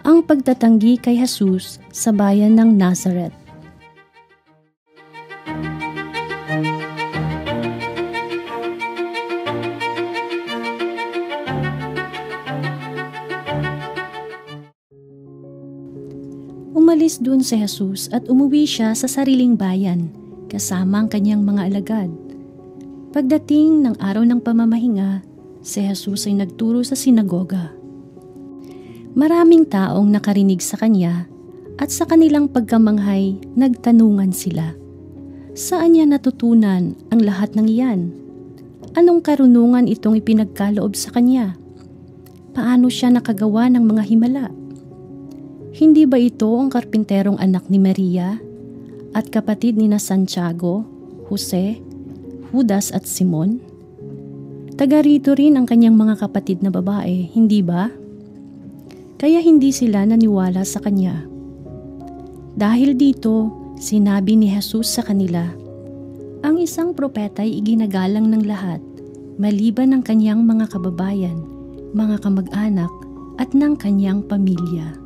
Ang pagtatanggi kay Jesus sa bayan ng Nazareth. Umalis dun si Jesus at umuwi siya sa sariling bayan kasama ang kanyang mga alagad. Pagdating ng araw ng pamamahinga, si Jesus ay nagturo sa sinagoga. Maraming taong nakarinig sa kanya at sa kanilang pagkamanghay nagtanungan sila. Saan niya natutunan ang lahat ng iyan? Anong karunungan itong ipinagkaloob sa kanya? Paano siya nakagawa ng mga himala? Hindi ba ito ang karpinterong anak ni Maria at kapatid ni Santiago, Jose, Judas at Simon? Taga rito rin ang kanyang mga kapatid na babae, hindi ba? Kaya hindi sila naniwala sa kanya. Dahil dito, sinabi ni Jesus sa kanila, ang isang propeta ay iginagalang ng lahat, maliban ng kanyang mga kababayan, mga kamag-anak at ng kanyang pamilya.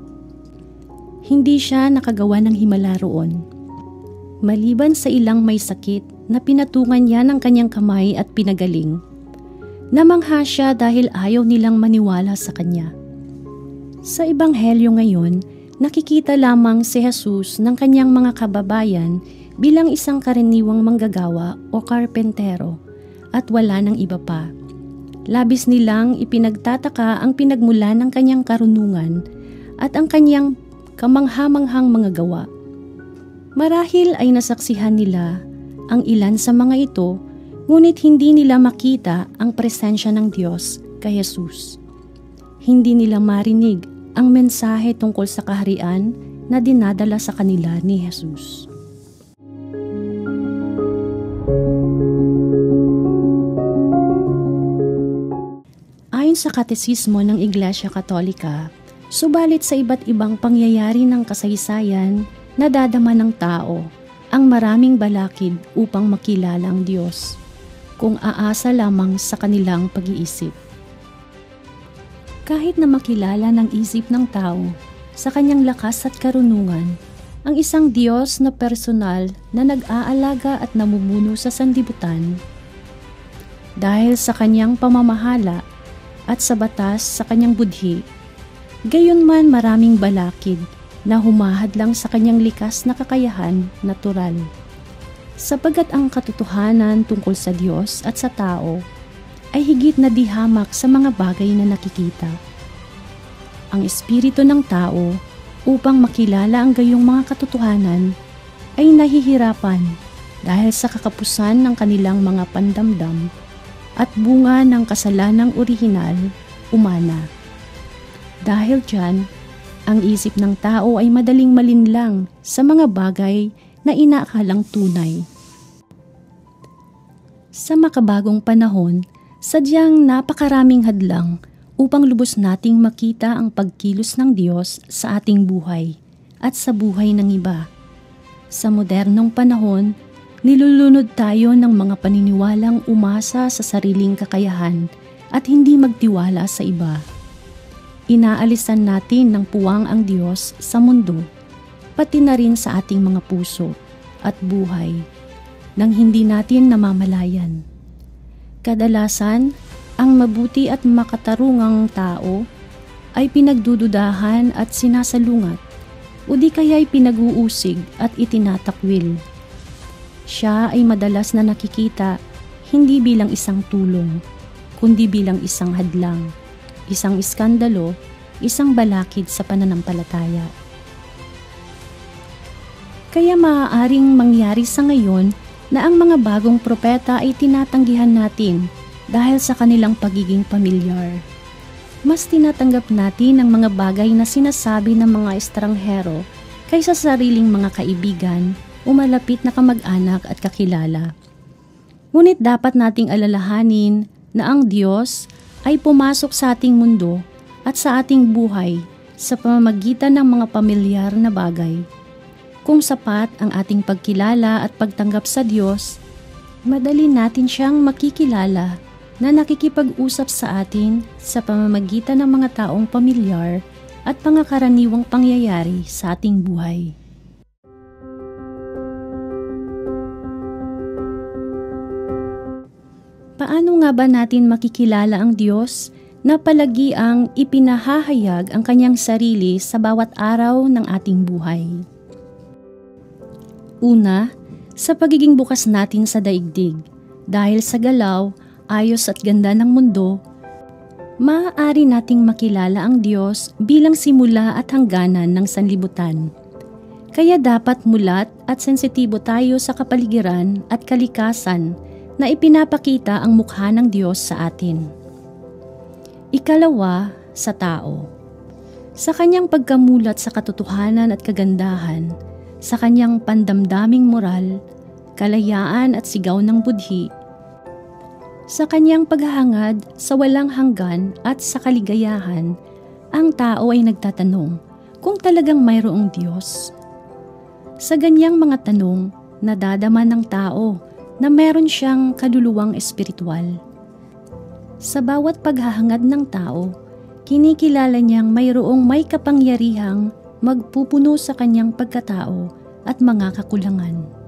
Hindi siya nakagawa ng himala roon. Maliban sa ilang may sakit na pinatungan niya ng kanyang kamay at pinagaling, namangha siya dahil ayaw nilang maniwala sa kanya. Sa Ebanghelyo ngayon, nakikita lamang si Jesus ng kanyang mga kababayan bilang isang karaniwang manggagawa o karpentero at wala ng iba pa. Labis nilang ipinagtataka ang pinagmula ng kanyang karunungan at ang kanyang kamangha-manghang mga gawa. Marahil ay nasaksihan nila ang ilan sa mga ito, ngunit hindi nila makita ang presensya ng Diyos kay Jesus. Hindi nila marinig ang mensahe tungkol sa kaharian na dinadala sa kanila ni Jesus. Ayon sa Katesismo ng Iglesia Katolika, subalit sa iba't ibang pangyayari ng kasaysayan, nadadama ng tao ang maraming balakid upang makilala ang Diyos, kung aasa lamang sa kanilang pag-iisip. Kahit na makilala ng isip ng tao sa kanyang lakas at karunungan, ang isang Diyos na personal na nag-aalaga at namumuno sa sanlibutan, dahil sa kanyang pamamahala at sa batas sa kanyang budhi, gayunman maraming balakid na humahad lang sa kanyang likas na kakayahan natural. Sapagat ang katotohanan tungkol sa Diyos at sa tao ay higit na dihamak sa mga bagay na nakikita. Ang espiritu ng tao upang makilala ang gayong mga katotohanan ay nahihirapan dahil sa kakapusan ng kanilang mga pandamdam at bunga ng kasalanang orihinal, umana. Dahil dyan, ang isip ng tao ay madaling malinlang sa mga bagay na inaakalang tunay. Sa makabagong panahon, sadyang napakaraming hadlang upang lubos nating makita ang pagkilos ng Diyos sa ating buhay at sa buhay ng iba. Sa modernong panahon, nilulunod tayo ng mga paniniwalang umasa sa sariling kakayahan at hindi magtiwala sa iba. Inaalisan natin ng puwang ang Diyos sa mundo, pati na rin sa ating mga puso at buhay, nang hindi natin namamalayan. Kadalasan, ang mabuti at makatarungang tao ay pinagdududahan at sinasalungat, o di kaya'y pinag-uusig at itinatakwil. Siya ay madalas na nakikita hindi bilang isang tulong, kundi bilang isang hadlang, isang iskandalo, isang balakid sa pananampalataya. Kaya maaaring mangyari sa ngayon na ang mga bagong propeta ay tinatanggihan natin dahil sa kanilang pagiging pamilyar. Mas tinatanggap natin ang mga bagay na sinasabi ng mga estranghero kaysa sa sariling mga kaibigan o malapit na kamag-anak at kakilala. Ngunit dapat nating alalahanin na ang Diyos ay pumasok sa ating mundo at sa ating buhay sa pamamagitan ng mga pamilyar na bagay. Kung sapat ang ating pagkilala at pagtanggap sa Diyos, madali natin siyang makikilala na nakikipag-usap sa atin sa pamamagitan ng mga taong pamilyar at mga karaniwang pangyayari sa ating buhay. Paano nga ba natin makikilala ang Diyos na palagi ang ipinahahayag ang kanyang sarili sa bawat araw ng ating buhay? Una, sa pagiging bukas natin sa daigdig. Dahil sa galaw, ayos at ganda ng mundo, maaari nating makilala ang Diyos bilang simula at hangganan ng sanlibutan. Kaya dapat mulat at sensitibo tayo sa kapaligiran at kalikasan na ipinapakita ang mukha ng Diyos sa atin. Ikalawa, sa tao. Sa kanyang pagkamulat sa katotohanan at kagandahan, sa kanyang pandamdaming moral, kalayaan at sigaw ng budhi, sa kanyang paghahangad sa walang hanggan at sa kaligayahan, ang tao ay nagtatanong kung talagang mayroong Diyos. Sa ganyang mga tanong, nadadama ng tao na meron siyang kaluluwang espiritual. Sa bawat paghahangad ng tao, kinikilala niyang mayroong may kapangyarihang magpupuno sa kanyang pagkatao at mga kakulangan.